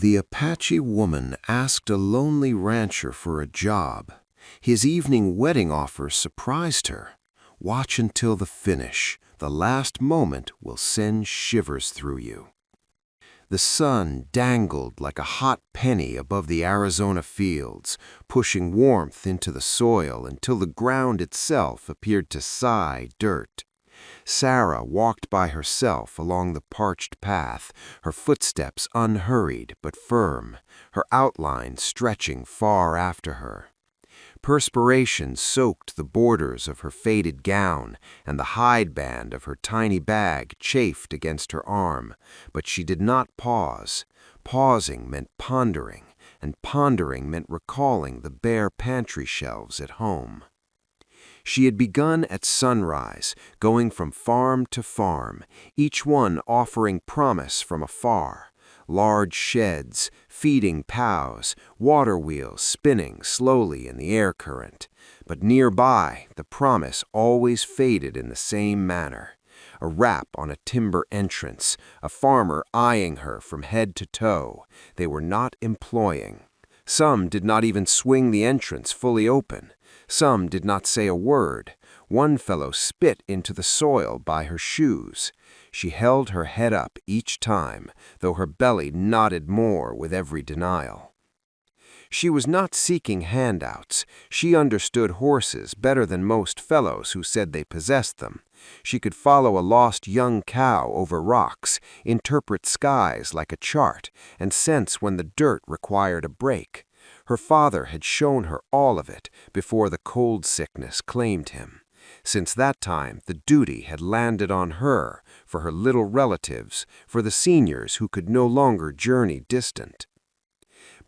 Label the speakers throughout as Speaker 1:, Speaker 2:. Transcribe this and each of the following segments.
Speaker 1: The Apache woman asked a lonely rancher for a job. His evening wedding offer surprised her. Watch until the finish. The last moment will send shivers through you. The sun dangled like a hot penny above the Arizona fields, pushing warmth into the soil until the ground itself appeared to sigh dirt. Sarah walked by herself along the parched path, her footsteps unhurried but firm, her outline stretching far after her. Perspiration soaked the borders of her faded gown, and the hide band of her tiny bag chafed against her arm, but she did not pause. Pausing meant pondering, and pondering meant recalling the bare pantry shelves at home. She had begun at sunrise, going from farm to farm, each one offering promise from afar. Large sheds, feeding cows, water wheels spinning slowly in the air current. But nearby, the promise always faded in the same manner. A rap on a timber entrance, a farmer eyeing her from head to toe. They were not employing. Some did not even swing the entrance fully open. Some did not say a word. One fellow spit into the soil by her shoes. She held her head up each time, though her belly nodded more with every denial. She was not seeking handouts. She understood horses better than most fellows who said they possessed them. She could follow a lost young cow over rocks, interpret skies like a chart, and sense when the dirt required a break. Her father had shown her all of it before the cold sickness claimed him. Since that time, the duty had landed on her, for her little relatives, for the seniors who could no longer journey distant.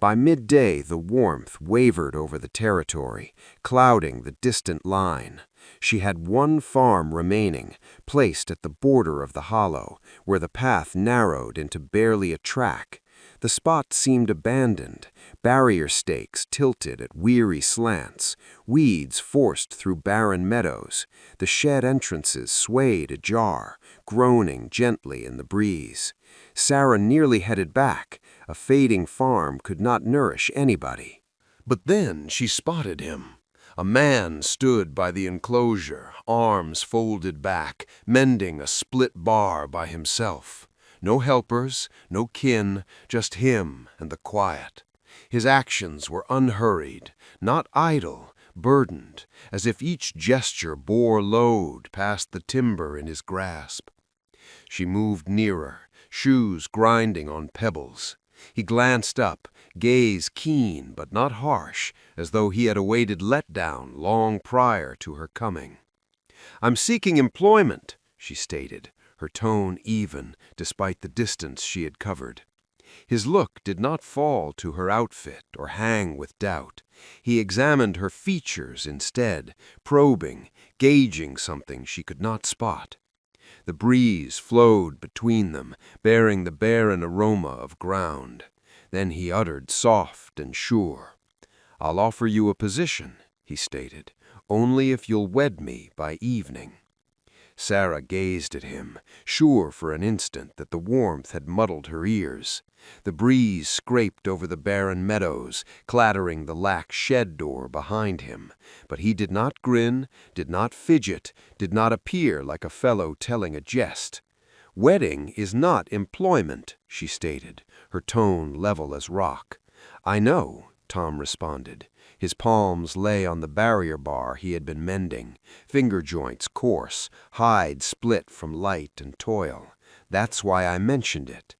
Speaker 1: By midday, the warmth wavered over the territory, clouding the distant line. She had one farm remaining, placed at the border of the hollow, where the path narrowed into barely a track. The spot seemed abandoned, barrier stakes tilted at weary slants, weeds forced through barren meadows. The shed entrances swayed ajar, groaning gently in the breeze. Sarah nearly headed back. A fading farm could not nourish anybody. But then she spotted him. A man stood by the enclosure, arms folded back, mending a split bar by himself. No helpers, no kin, just him and the quiet. His actions were unhurried, not idle, burdened, as if each gesture bore load past the timber in his grasp. She moved nearer, shoes grinding on pebbles. He glanced up, gaze keen but not harsh, as though he had awaited letdown long prior to her coming. "I'm seeking employment," she stated, her tone even, despite the distance she had covered. His look did not fall to her outfit or hang with doubt. He examined her features instead, probing, gauging something she could not spot. The breeze flowed between them, bearing the barren aroma of ground. Then he uttered soft and sure. "I'll offer you a position," he stated, "only if you'll wed me by evening." Sarah gazed at him, sure for an instant that the warmth had muddled her ears. The breeze scraped over the barren meadows, clattering the lax shed door behind him. But he did not grin, did not fidget, did not appear like a fellow telling a jest. "Wedding is not employment," she stated, her tone level as rock. "I know," Tom responded. His palms lay on the barrier bar he had been mending, finger joints coarse, hide split from light and toil. "That's why I mentioned it."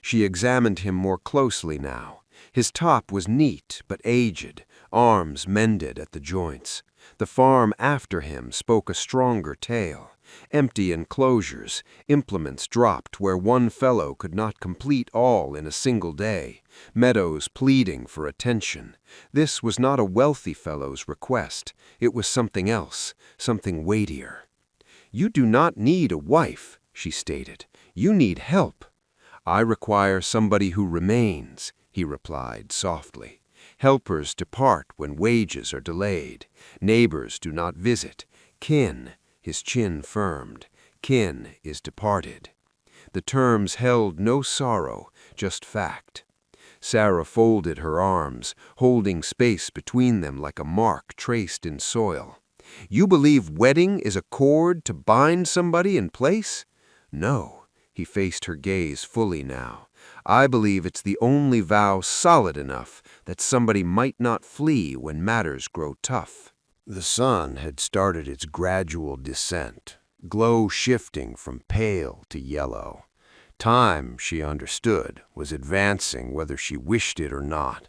Speaker 1: She examined him more closely now. His top was neat but aged, arms mended at the joints. The farm after him spoke a stronger tale. Empty enclosures, implements dropped where one fellow could not complete all in a single day, meadows pleading for attention. This was not a wealthy fellow's request. It was something else, something weightier. "You do not need a wife," she stated. "You need help." "I require somebody who remains," he replied softly. "Helpers depart when wages are delayed. Neighbors do not visit. Kin," his chin firmed, "kin is departed." The terms held no sorrow, just fact.
Speaker 2: Sarah folded her arms, holding space between them like a mark traced in soil. "You believe wedding is a cord to bind somebody in place?" "No." He faced her gaze fully now. "I believe it's the only vow solid enough that somebody might not flee when matters grow tough."
Speaker 1: The sun had started its gradual descent, glow shifting from pale to yellow. Time, she understood, was advancing whether she wished it or not.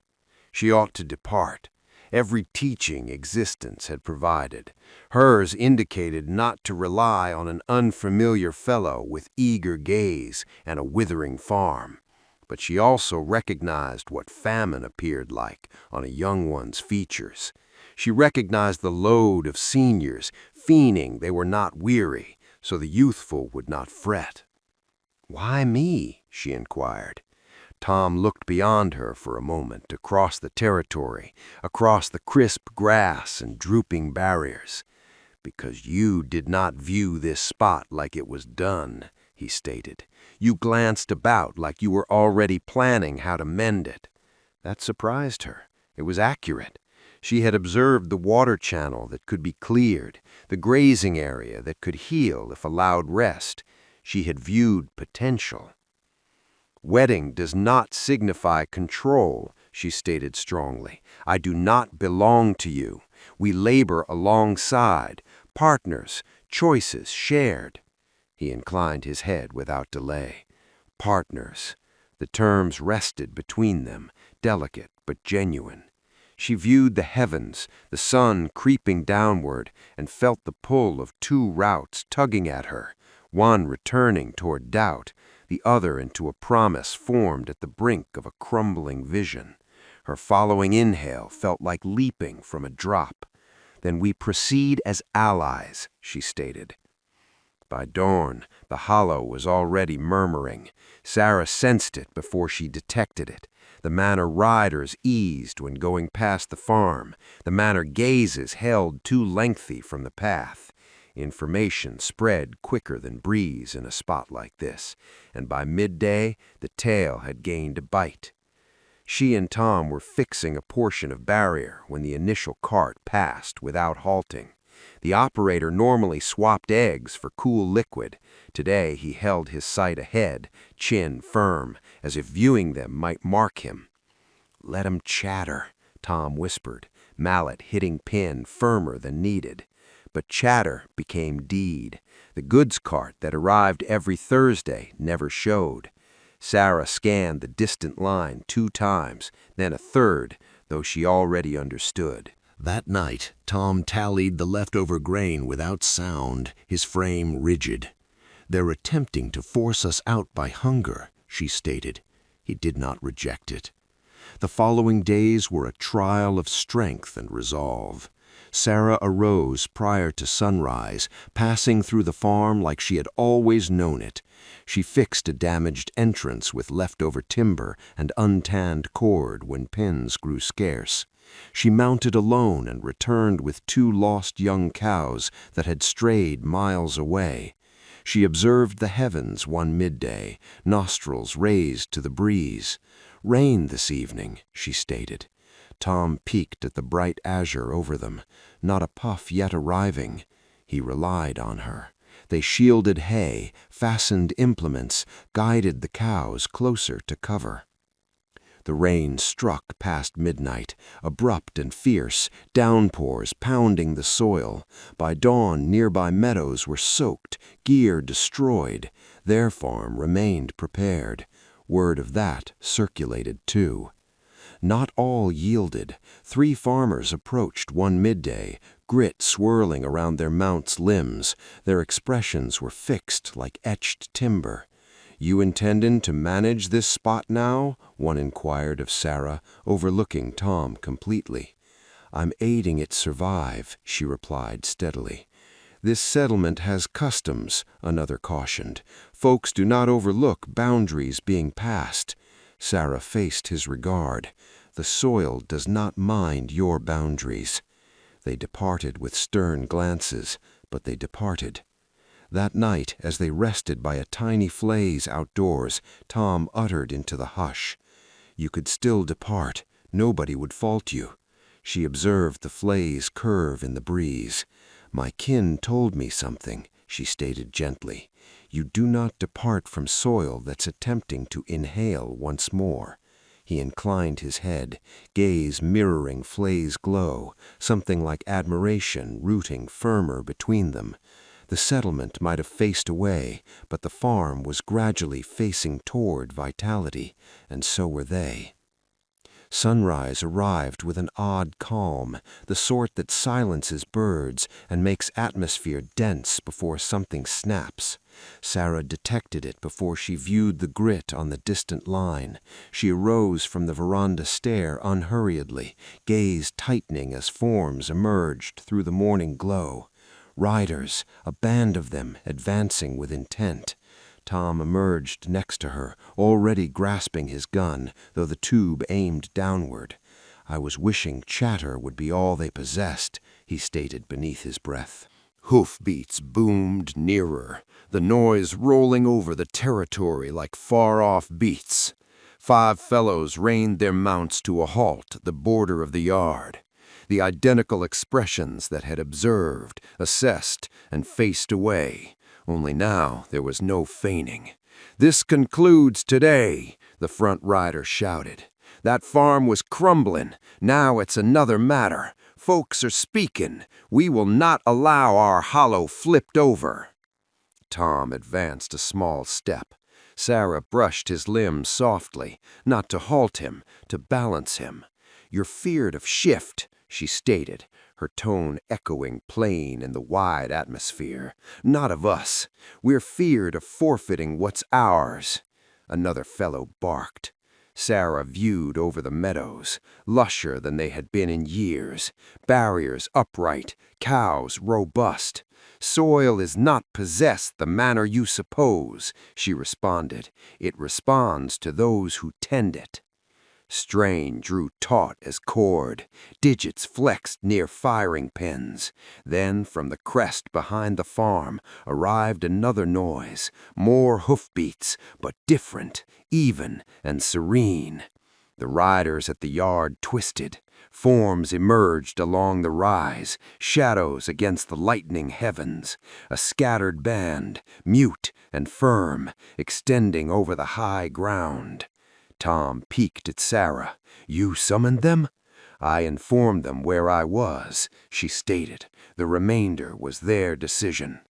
Speaker 1: She ought to depart. Every teaching existence had provided. Hers indicated not to rely on an unfamiliar fellow with eager gaze and a withering farm. But she also recognized what famine appeared like on a young one's features. She recognized the load of seniors, fiending they were not weary, so the youthful would not fret. "Why me?" she inquired. Tom looked beyond her for a moment, across the territory, across the crisp grass and drooping barriers. "Because you did not view this spot like it was done," he stated. "You glanced about like you were already planning how to mend it." That surprised her. It was accurate. She had observed the water channel that could be cleared, the grazing area that could heal if allowed rest. She had viewed potential. "Wedding does not signify control," she stated strongly. "I do not belong to you. We labor alongside, partners, choices shared." He inclined his head without delay. Partners. The terms rested between them, delicate but genuine. She viewed the heavens, the sun creeping downward, and felt the pull of two routes tugging at her, one returning toward doubt, the other into a promise formed at the brink of a crumbling vision. Her following inhale felt like leaping from a drop. "Then we proceed as allies," she stated. By dawn, the hollow was already murmuring. Sarah sensed it before she detected it. The manor riders eased when going past the farm. The manor gazes held too lengthy from the path. Information spread quicker than breeze in a spot like this, and by midday the tale had gained a bite. She and Tom were fixing a portion of barrier when the initial cart passed without halting. The operator normally swapped eggs for cool liquid. Today he held his sight ahead, chin firm, as if viewing them might mark him. "Let 'em chatter," Tom whispered, mallet hitting pin firmer than needed. But chatter became deed. The goods cart that arrived every Thursday never showed. Sarah scanned the distant line 2 times, then a third, though she already understood. That night, Tom tallied the leftover grain without sound, his frame rigid. "They're attempting to force us out by hunger," she stated. He did not reject it. The following days were a trial of strength and resolve. Sarah arose prior to sunrise, passing through the farm like she had always known it. She fixed a damaged entrance with leftover timber and untanned cord when pins grew scarce. She mounted alone and returned with 2 lost young cows that had strayed miles away. She observed the heavens one midday, nostrils raised to the breeze. "Rain this evening," she stated. Tom peeked at the bright azure over them. Not a puff yet arriving. He relied on her. They shielded hay, fastened implements, guided the cows closer to cover. The rain struck past midnight, abrupt and fierce, downpours pounding the soil. By dawn, nearby meadows were soaked, gear destroyed. Their farm remained prepared. Word of that circulated too. Not all yielded. 3 farmers approached one midday, grit swirling around their mounts' limbs. Their expressions were fixed like etched timber. "You intendin' to manage this spot now?" one inquired of Sarah, overlooking Tom completely. "I'm aiding it survive," she replied steadily. "This settlement has customs," another cautioned. "Folks do not overlook boundaries being passed." Sarah faced his regard. "The soil does not mind your boundaries." They departed with stern glances, but they departed. That night, as they rested by a tiny flaze outdoors, Tom uttered into the hush,
Speaker 2: You could still depart. Nobody would fault you. She observed the flay's curve in the breeze. My kin told me something, she stated gently. You do not depart from soil that's attempting to inhale once more. He inclined his head, gaze mirroring Flay's glow, something like admiration rooting firmer between them. The settlement might have faced away, but the farm was gradually facing toward vitality, and so were they. Sunrise arrived with an odd calm, the sort that silences birds and makes atmosphere dense before something snaps. Sarah detected it before she viewed the grit on the distant line. She arose from the veranda stair unhurriedly, gaze tightening as forms emerged through the morning glow. Riders, a band of them, advancing with intent. Tom emerged next to her, already grasping his gun, though the tube aimed downward. I was wishing chatter would be all they possessed, he stated beneath his breath.
Speaker 1: Hoofbeats boomed nearer, the noise rolling over the territory like far-off beats. 5 fellows reined their mounts to a halt at the border of the yard. The identical expressions that had observed, assessed, and faced away. Only now there was no feigning. "This concludes today," the front rider shouted. "That farm was crumbling. Now it's another matter. Folks are speaking. We will not allow our hollow flipped over." Tom advanced a small step. Sarah brushed his limbs softly, not to halt him, to balance him. "You're feared of shift," she stated, her tone echoing plain in the wide atmosphere. "Not of us. We're feared of forfeiting what's ours." Another fellow barked. Sarah viewed over the meadows, lusher than they had been in years, barriers upright, cows robust. "Soil is not possessed the manner you suppose," she responded. "It responds to those who tend it." Strain drew taut as cord, digits flexed near firing pins. Then from the crest behind the farm arrived another noise, more hoofbeats, but different, even, and serene. The riders at the yard twisted. Forms emerged along the rise, shadows against the lightning heavens. A scattered band, mute and firm, extending over the high ground. Tom peeked at Sarah. "You summoned them?" "I informed them where I was," she stated. "The remainder was their decision."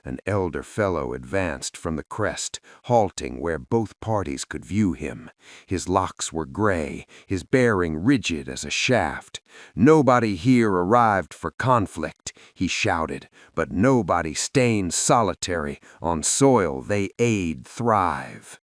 Speaker 1: An elder fellow advanced from the crest, halting where both parties could view him. His locks were gray, his bearing rigid as a shaft. "Nobody here arrived for conflict," he shouted, "but nobody stays solitary on soil they aid thrive."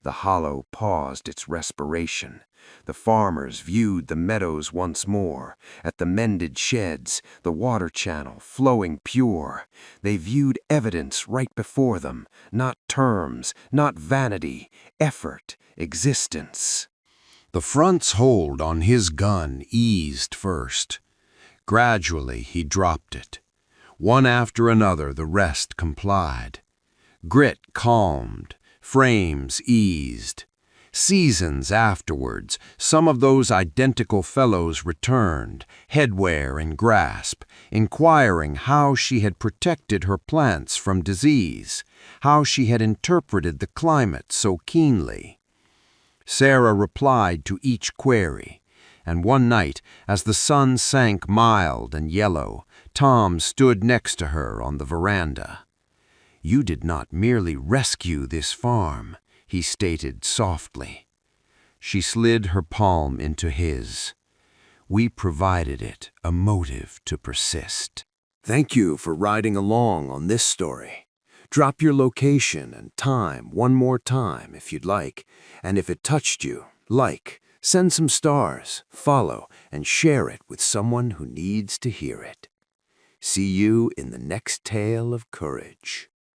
Speaker 1: The hollow paused its respiration. The farmers viewed the meadows once more, at the mended sheds, the water channel flowing pure. They viewed evidence right before them, not terms, not vanity, effort, existence. The front's hold on his gun eased first. Gradually he dropped it. One after another the rest complied. Grit calmed. Frames eased. Seasons afterwards, some of those identical fellows returned, headwear in grasp, inquiring how she had protected her plants from disease, how she had interpreted the climate so keenly. Sarah replied to each query, and one night, as the sun sank mild and yellow, Tom stood next to her on the veranda. "You did not merely rescue this farm," he stated softly. She slid her palm into his. "We provided it a motive to persist." Thank you for riding along on this story. Drop your location and time one more time if you'd like, and if it touched you, send some stars, follow, and share it with someone who needs to hear it. See you in the next tale of courage.